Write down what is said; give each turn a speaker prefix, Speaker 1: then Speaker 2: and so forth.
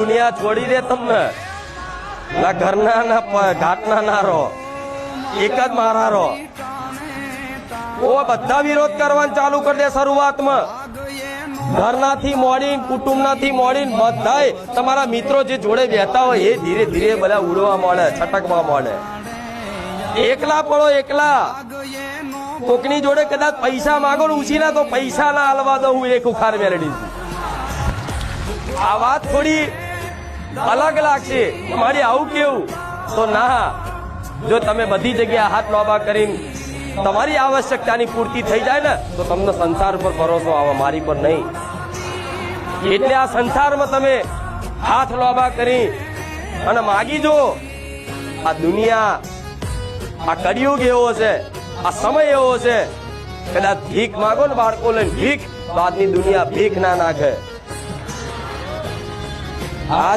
Speaker 1: દુનિયા છોડી દે તમને ના ઘરના ના ઘાટના ના રહો, એક જ મારા રહો. ઓ બધા વિરોધ કરવાનું ચાલુ કરી દે શરૂઆતમાં. ઘરનાથી મોડીને કુટુંબનાથી મોડીને બધાય તમારા મિત્રો જે જોડે બેઠા હોય એ ધીરે ધીરે બધા ઉડવા માંડે, છટકવા માંડે. એકલા પડો, એકલા. કોકની જોડે કદાચ પૈસા માંગો ને ઉછીના તો પૈસા ના હાલવા દો, હું એક ઉખાર મેળવી. આ વાત થોડી અલગ લાગશે મારી, આવું કેવું તો ના. જો તમે બધી જગ્યાએ હાથ લોબા કરીને તમારી આવશ્યકતાની પૂર્તિ થઈ જાય ને તો તમને સંસાર પર ભરોસો આવે, મારી પર નહીં. એટલે આ સંસારમાં તમે હાથ લોબા કરી અને માગી જો. આ દુનિયા, આ કળિયુગ એવો છે, આ સમય એવો છે, કદાચ ભીખ માગો ને બાળકો લઈને ભીખ, તો આજની દુનિયા ભીખ ના નાખે. આ